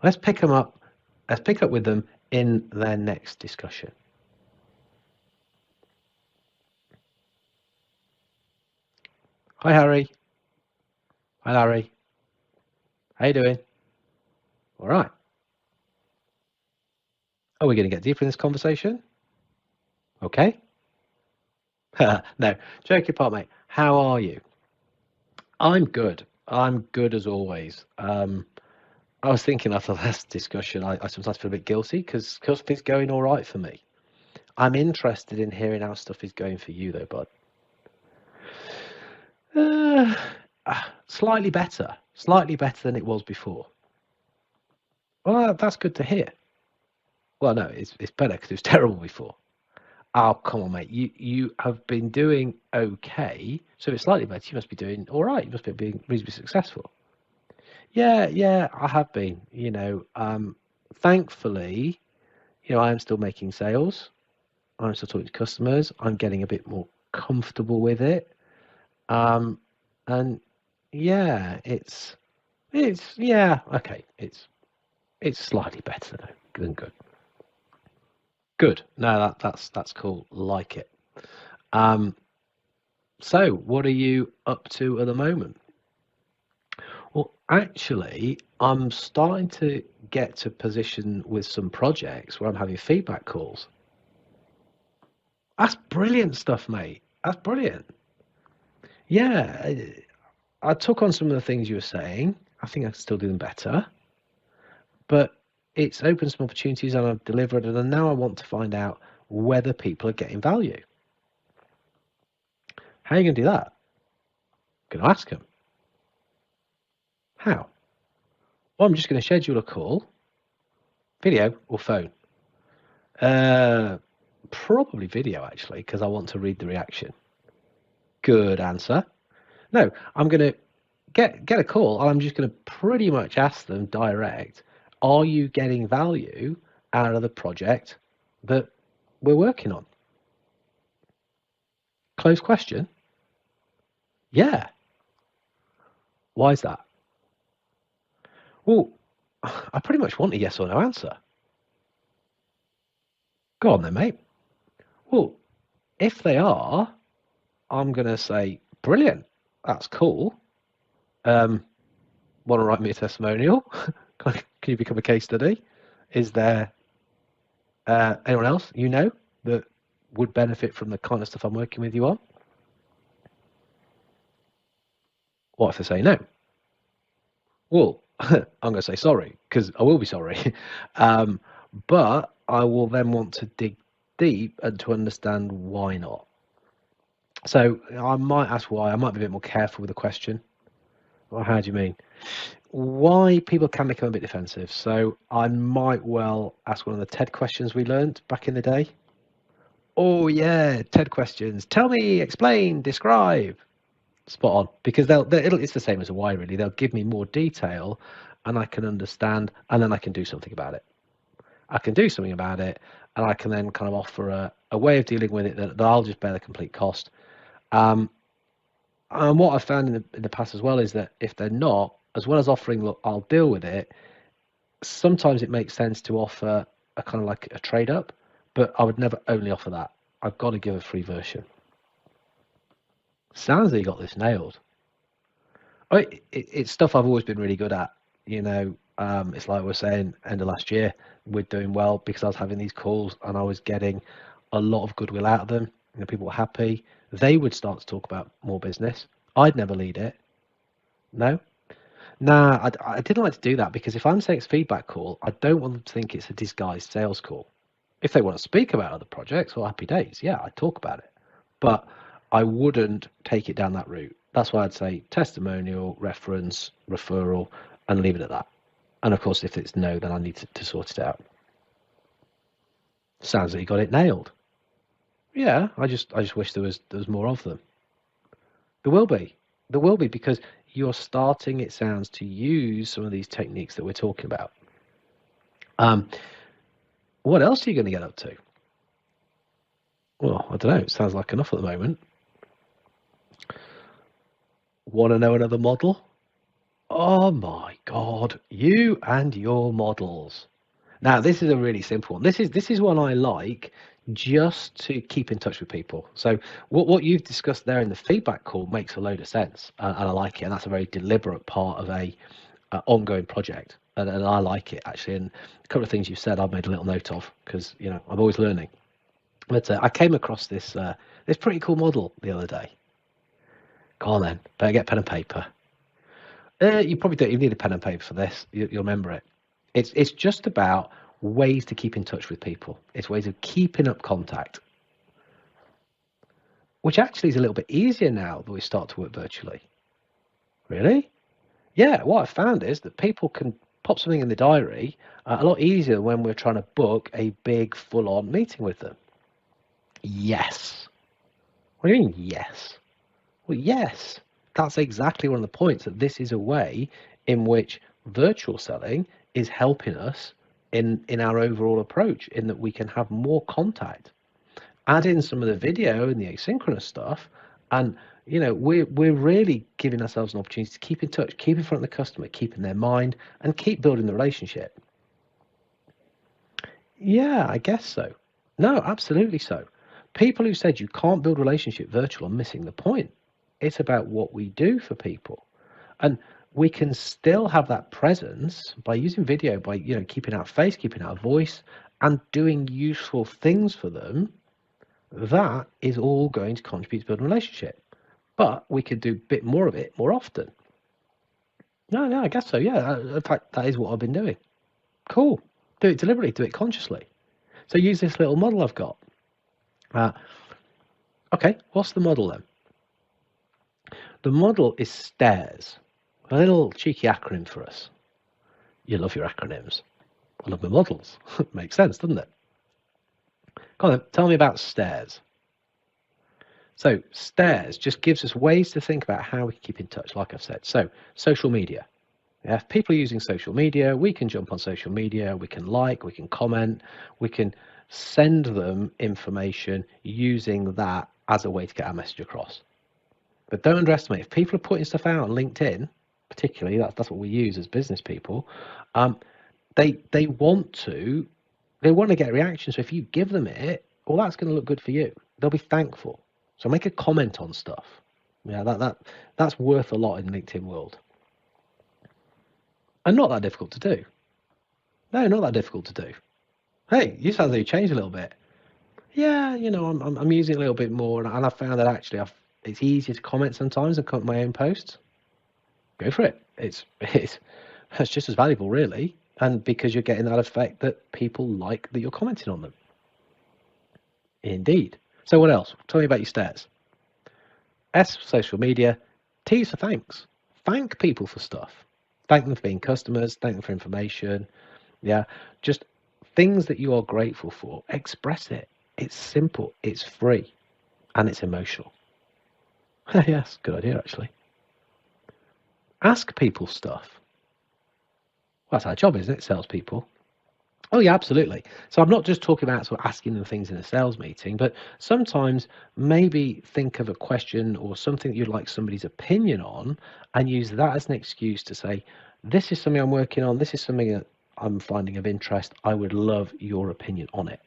Let's pick them up. Let's pick up with them in their next discussion. Hi, Harry. Hi, Larry. How you doing? All right. Are we going to get deeper in this conversation? Okay. No, joking apart, mate. How are you? I'm good. I'm good as always. I was thinking after the last discussion, I sometimes feel a bit guilty because stuff is going all right for me. I'm interested in hearing how stuff is going for you, though, bud. Slightly better than it was before. Well, that's good to hear. Well, no, it's better because it was terrible before. Oh, come on, mate. You have been doing okay, so it's slightly better. You must be doing all right. You must be being reasonably successful. Yeah, I have been. Thankfully, I am still making sales. I'm still talking to customers. I'm getting a bit more comfortable with it. And yeah, okay. It's slightly better than good. Good. No, that's cool. Like it. So what are you up to at the moment? Well, actually, I'm starting to get to position with some projects where I'm having feedback calls. That's brilliant stuff, mate. That's brilliant. Yeah, I took on some of the things you were saying. I think I can still do them better, but it's opened some opportunities and I've delivered, and now I want to find out whether people are getting value. How are you going to do that? I'm going to ask them. How? Well, I'm just going to schedule a call, video or phone. Probably video, actually, because I want to read the reaction. Good answer. No, I'm going to get a call, and I'm just going to pretty much ask them direct, are you getting value out of the project that we're working on? Close question. Yeah. Why is that? Well, I pretty much want a yes or no answer. Go on then, mate. Well, if they are, I'm going to say, brilliant. That's cool. Want to write me a testimonial? Can you become a case study? Is there anyone else that would benefit from the kind of stuff I'm working with you on? What if they say no? Well, I'm going to say sorry, because I will be sorry. But I will then want to dig deep and to understand why not. So I might ask why. I might be a bit more careful with the question. Well, how do you mean? Why people can become a bit defensive. So I might well ask one of the TED questions we learned back in the day. Oh yeah, TED questions. Tell me, explain, describe. Spot on, because it's the same as a why, really. They'll give me more detail and I can understand, and then I can do something about it. I can do something about it, and I can then kind of offer a way of dealing with it that I'll just bear the complete cost. And what I've found in the past as well is that if they're not, as well as offering, look, I'll deal with it, sometimes it makes sense to offer a kind of like a trade up, but I would never only offer that. I've got to give a free version. Sounds like you got this nailed. It's stuff I've always been really good at. It's like we were saying, end of last year, we're doing well because I was having these calls and I was getting a lot of goodwill out of them. People were happy. They would start to talk about more business. I'd never lead it. No. Nah, I didn't like to do that because if I'm saying it's a feedback call, I don't want them to think it's a disguised sales call. If they want to speak about other projects or happy days, yeah, I'd talk about it. But I wouldn't take it down that route. That's why I'd say testimonial, reference, referral, and leave it at that. And of course, if it's no, then I need to sort it out. Sounds like you got it nailed. Yeah, I just wish there was more of them. There will be because you're starting, it sounds, to use some of these techniques that we're talking about. What else are you going to get up to? Well, I don't know. It sounds like enough at the moment. Want to know another model? Oh my God, you and your models. Now, this is a really simple one. This is one I like just to keep in touch with people. So what you've discussed there in the feedback call makes a load of sense, and I like it. And that's a very deliberate part of a ongoing project, and I like it actually. And a couple of things you said, I've made a little note of because I'm always learning. But I came across this pretty cool model the other day. Go on then, better get pen and paper. You probably don't even need a pen and paper for this. You'll remember it. It's just about ways to keep in touch with people. It's ways of keeping up contact, which actually is a little bit easier now that we start to work virtually. Really? Yeah. What I found is that people can pop something in the diary a lot easier when we're trying to book a big, full-on meeting with them. Yes. What do you mean, yes? Well, yes. That's exactly one of the points, that this is a way in which virtual selling is helping us in our overall approach, in that we can have more contact. Add in some of the video and the asynchronous stuff, and we're really giving ourselves an opportunity to keep in touch, keep in front of the customer, keep in their mind, and keep building the relationship. Yeah, I guess so. No, absolutely so. People who said you can't build relationship virtual are missing the point. It's about what we do for people. And we can still have that presence by using video, by keeping our face, keeping our voice, and doing useful things for them. That is all going to contribute to building a relationship. But we could do a bit more of it more often. No, I guess so. Yeah, in fact, that is what I've been doing. Cool. Do it deliberately. Do it consciously. So use this little model I've got. Uh, okay, what's the model then? The model is STARES, a little cheeky acronym for us. You love your acronyms. I love my models. Makes sense, doesn't it? Go on then, tell me about STARES. So STARES just gives us ways to think about how we can keep in touch, like I've said. So social media. Yeah, if people are using social media, we can jump on social media, we can like, we can comment, we can send them information using that as a way to get our message across. But don't underestimate, if people are putting stuff out on LinkedIn, particularly, that's what we use as business people, they want to get a reaction. So if you give them it, well, that's going to look good for you. They'll be thankful. So make a comment on stuff. Yeah, that's worth a lot in the LinkedIn world. And not that difficult to do. No, not that difficult to do. Hey, you sound like you changed a little bit. Yeah, I'm using it a little bit more, and I found that actually it's easier to comment sometimes than comment my own posts. Go for it. It's just as valuable, really, and because you're getting that effect that people like that you're commenting on them. Indeed. So what else? Tell me about your stats. S for social media. T is for thanks. Thank people for stuff. Thank them for being customers. Thank them for information. Yeah, just things that you are grateful for. Express it. It's simple. It's free, and it's emotional. Yes, good idea actually. Ask people stuff. Well, that's our job, isn't it, salespeople? Oh yeah, absolutely. So I'm not just talking about sort of asking them things in a sales meeting, but sometimes maybe think of a question or something that you'd like somebody's opinion on, and use that as an excuse to say, this is something I'm working on, this is something that I'm finding of interest, I would love your opinion on it.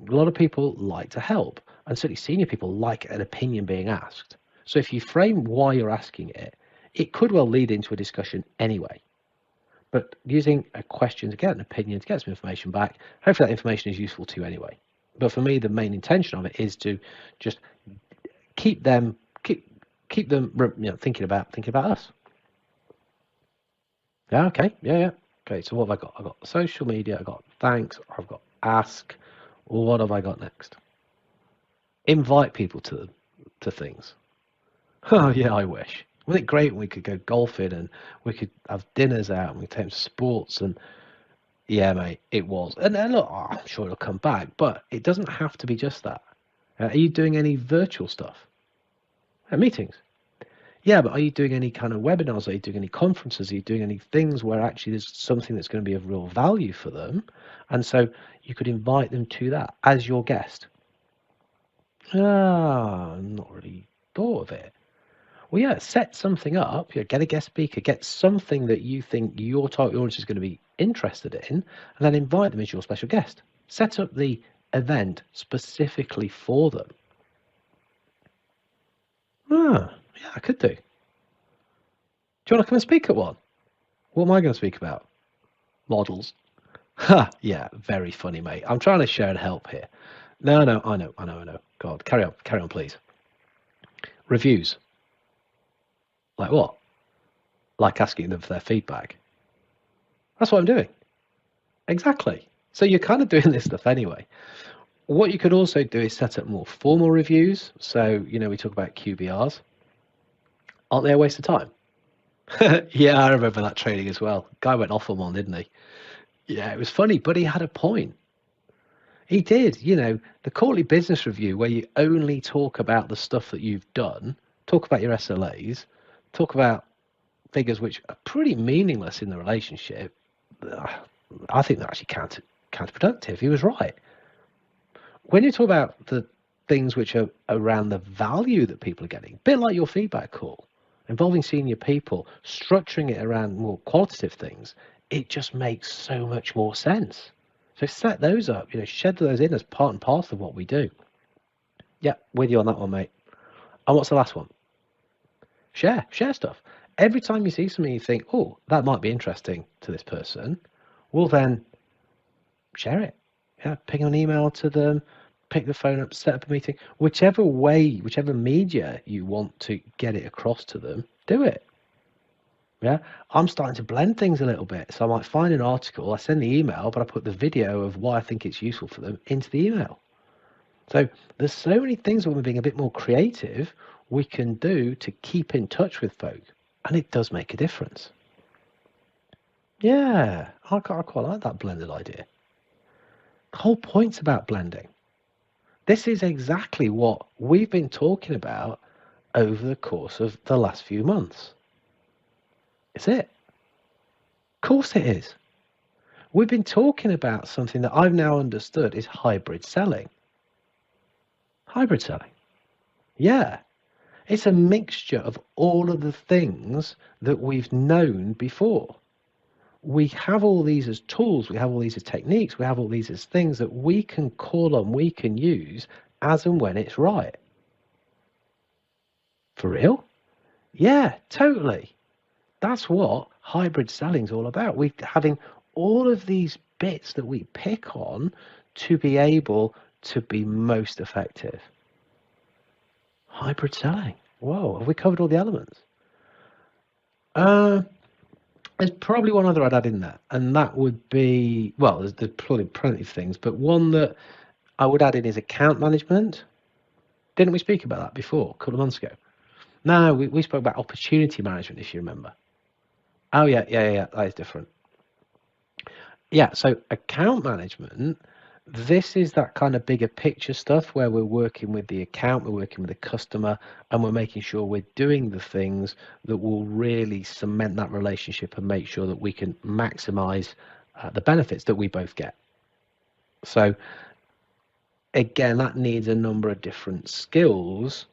A lot of people like to help, and certainly senior people like an opinion being asked. So if you frame why you're asking it, it could well lead into a discussion anyway. But using a question to get an opinion, to get some information back, hopefully that information is useful to you anyway. But for me, the main intention of it is to just keep them thinking about us. Yeah, okay, yeah. Okay, so what have I got? I've got social media, I've got thanks, I've got ask. What have I got next? Invite people to things. Oh yeah, I wish. Wasn't it great when we could go golfing and we could have dinners out and we could take them to sports? And yeah, mate, it was. And look, I'm sure it'll come back, but it doesn't have to be just that. Are you doing any virtual stuff? Meetings? Yeah, but are you doing any kind of webinars? Are you doing any conferences? Are you doing any things where actually there's something that's going to be of real value for them? And so you could invite them to that as your guest. Ah, not really thought of it. Well, yeah, set something up. Get a guest speaker, get something that you think your target audience is going to be interested in, and then invite them as your special guest. Set up the event specifically for them. Ah, yeah, I could do. Do you want to come and speak at one? What am I going to speak about? Models. Ha, yeah, very funny, mate. I'm trying to share and help here. No, I know. God, carry on, please. Reviews. Like what? Like asking them for their feedback. That's what I'm doing. Exactly. So you're kind of doing this stuff anyway. What you could also do is set up more formal reviews. So, we talk about QBRs. Aren't they a waste of time? Yeah, I remember that training as well. Guy went off on one, didn't he? Yeah, it was funny, but he had a point. He did, the quarterly business review where you only talk about the stuff that you've done, talk about your SLAs, talk about figures which are pretty meaningless in the relationship. I think they're actually counterproductive. He was right. When you talk about the things which are around the value that people are getting, a bit like your feedback call, involving senior people, structuring it around more qualitative things, it just makes so much more sense. So set those up, shed those in as part and parcel of what we do. Yeah, with you on that one, mate. And what's the last one? Share stuff. Every time you see something you think, oh, that might be interesting to this person, well then share it. Yeah, ping an email to them, pick the phone up, set up a meeting, whichever way, whichever media you want to get it across to them, do it. Yeah, I'm starting to blend things a little bit. So I might find an article, I send the email, but I put the video of why I think it's useful for them into the email. So there's so many things when we're being a bit more creative we can do to keep in touch with folk. And it does make a difference. Yeah, I quite like that blended idea. The whole point's about blending. This is exactly what we've been talking about over the course of the last few months. Is it? Of course it is. We've been talking about something that I've now understood is hybrid selling. Hybrid selling. Yeah. It's a mixture of all of the things that we've known before. We have all these as tools, we have all these as techniques, we have all these as things that we can call on, we can use as and when it's right. For real? Yeah, totally. That's what hybrid selling is all about. We're having all of these bits that we pick on to be able to be most effective. Hybrid selling. Whoa, have we covered all the elements? There's probably one other I'd add in there, and that would be, well, there's probably plenty of things, but one that I would add in is account management. Didn't we speak about that before, a couple of months ago? No, we spoke about opportunity management, if you remember. Oh, yeah, that is different. Yeah, so account management, this is that kind of bigger picture stuff where we're working with the account, we're working with the customer, and we're making sure we're doing the things that will really cement that relationship and make sure that we can maximize the benefits that we both get. So again, that needs a number of different skills,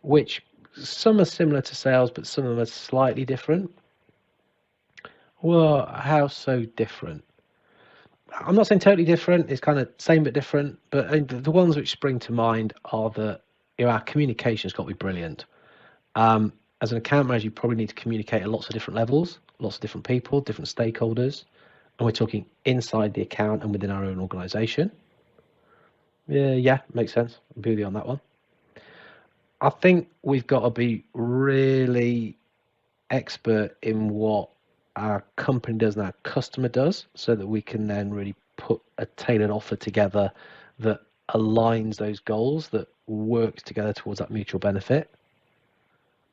which some are similar to sales, but some of them are slightly different. Well, how so different? I'm not saying totally different. It's kind of same but different. But the ones which spring to mind are that our communication's got to be brilliant. As an account manager, you probably need to communicate at lots of different levels, lots of different people, different stakeholders, and we're talking inside the account and within our own organisation. Yeah, makes sense. I'll be with you on that one. I think we've got to be really expert in what our company does and our customer does, so that we can then really put a tailored offer together that aligns those goals, that works together towards that mutual benefit.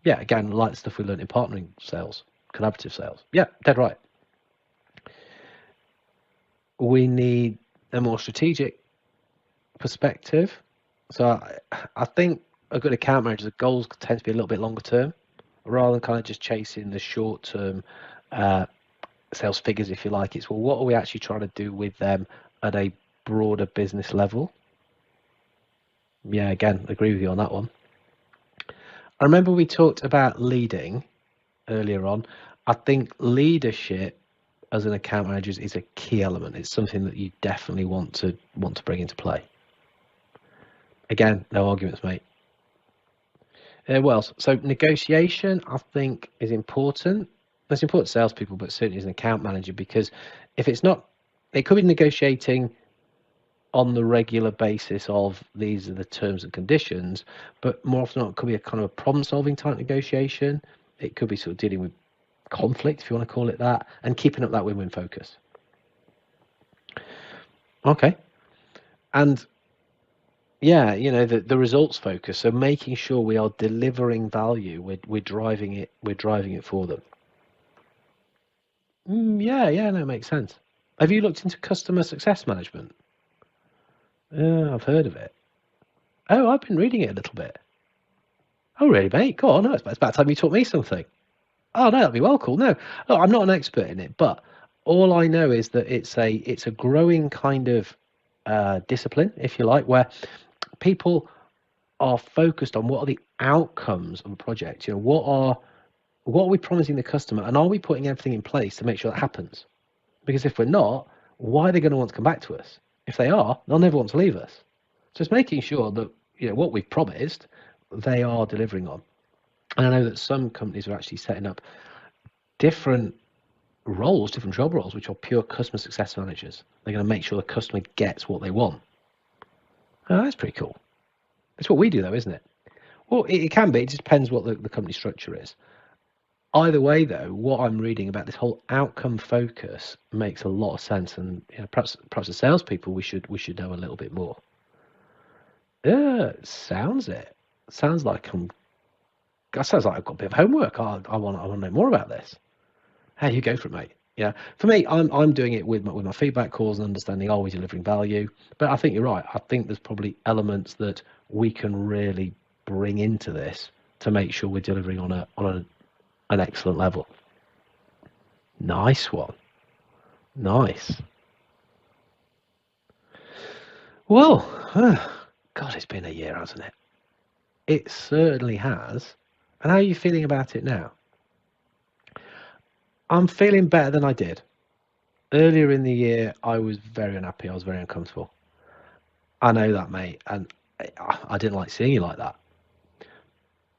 Yeah, again, like the stuff we learned in partnering sales, collaborative sales. Yeah, dead right. We need a more strategic perspective. So I think a good account manager's goals tend to be a little bit longer term, rather than kind of just chasing the short term sales figures, if you like. It's, well, what are we actually trying to do with them at a broader business level? Yeah, again, agree with you on that one. I remember we talked about leading earlier on. I think leadership as an account manager is a key element. It's something that you definitely want to bring into play. Again, no arguments, mate. Well, so negotiation, I think, is important. It's important to salespeople, but certainly as an account manager, because if it's not, it could be negotiating on the regular basis of these are the terms and conditions, but more often than not, it could be a kind of a problem-solving type negotiation. It could be sort of dealing with conflict, if you want to call it that, and keeping up that win-win focus. Okay. And yeah, the results focus. So making sure we are delivering value, we're driving it for them. Yeah, no, it makes sense. Have you looked into customer success management? I've heard of it. Oh, I've been reading it a little bit. Oh, really, mate? Go on. No, it's about time you taught me something. Oh, no, that'd be well cool. No, look, I'm not an expert in it, but all I know is that it's a growing kind of discipline, if you like, where people are focused on what are the outcomes of a project. What are we promising the customer, and are we putting everything in place to make sure that happens? Because if we're not, why are they going to want to come back to us? If they are, they'll never want to leave us. So it's making sure that what we've promised, they are delivering on. And I know that some companies are actually setting up different roles, different job roles, which are pure customer success managers. They're going to make sure the customer gets what they want. Oh, that's pretty cool. That's what we do, though, isn't it? Well, it can be. It just depends what the company structure is. Either way, though, what I'm reading about this whole outcome focus makes a lot of sense, and perhaps as salespeople, we should know a little bit more. Yeah, sounds it. Sounds like that sounds like I've got a bit of homework. I want to know more about this. How you go for it, mate? Yeah, for me, I'm doing it with my feedback calls and understanding, are we delivering value? But I think you're right. I think there's probably elements that we can really bring into this to make sure we're delivering on an excellent level. Nice one. Nice. Well, God, it's been a year, hasn't it? It certainly has. And how are you feeling about it now? I'm feeling better than I did. Earlier in the year, I was very unhappy. I was very uncomfortable. I know that, mate. And I didn't like seeing you like that.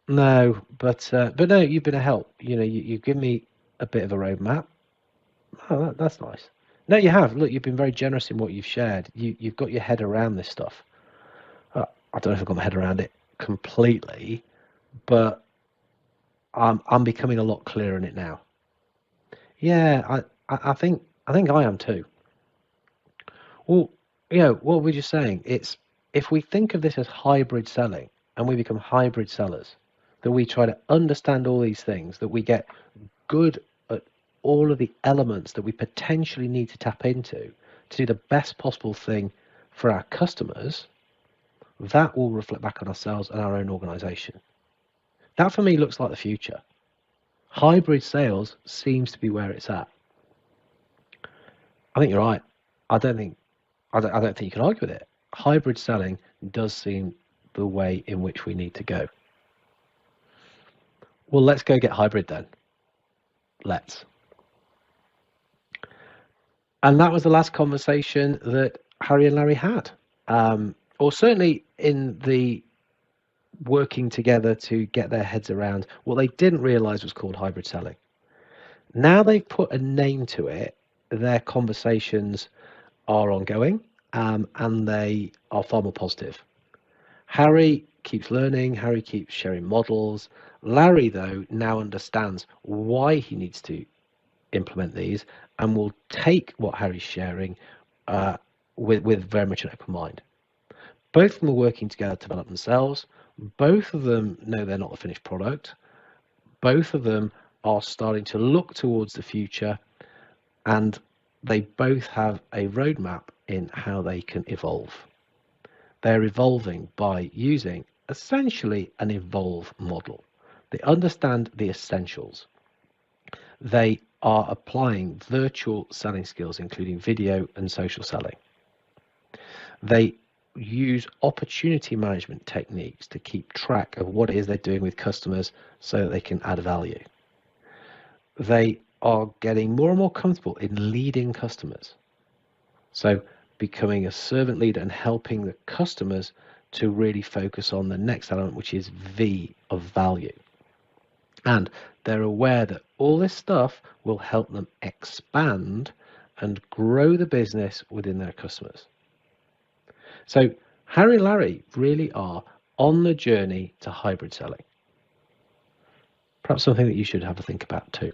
No, but no, you've been a help. You've given me a bit of a roadmap. Oh, that's nice. No, you have. Look, you've been very generous in what you've shared. You've got your head around this stuff. I don't know if I've got my head around it completely, but I'm becoming a lot clearer in it now. Yeah, I think I am too. Well, what we're just saying, it's if we think of this as hybrid selling and we become hybrid sellers, that we try to understand all these things, that we get good at all of the elements that we potentially need to tap into to do the best possible thing for our customers, that will reflect back on ourselves and our own organization. That for me looks like the future. Hybrid sales seems to be where it's at. I think you're right. I don't think you can argue with it. Hybrid selling does seem the way in which we need to go. Well, let's go get hybrid then. Let's. And that was the last conversation that Harry and Larry had. Or certainly in the working together to get their heads around what they didn't realize was called hybrid selling. Now they've put a name to it, their conversations are ongoing, and they are far more positive. Harry keeps learning, Harry keeps sharing models. Larry, though, now understands why he needs to implement these and will take what Harry's sharing with very much an open mind. Both of them are working together to develop themselves. Both of them know they're not the finished product. Both of them are starting to look towards the future, and they both have a roadmap in how they can evolve. They're evolving by using essentially an evolve model. They understand the essentials. They are applying virtual selling skills, including video and social selling. They use opportunity management techniques to keep track of what it is they're doing with customers so that they can add value. They are getting more and more comfortable in leading customers. So becoming a servant leader and helping the customers to really focus on the next element, which is V of value. And they're aware that all this stuff will help them expand and grow the business within their customers. So Harry and Larry really are on the journey to hybrid selling. Perhaps something that you should have a think about too.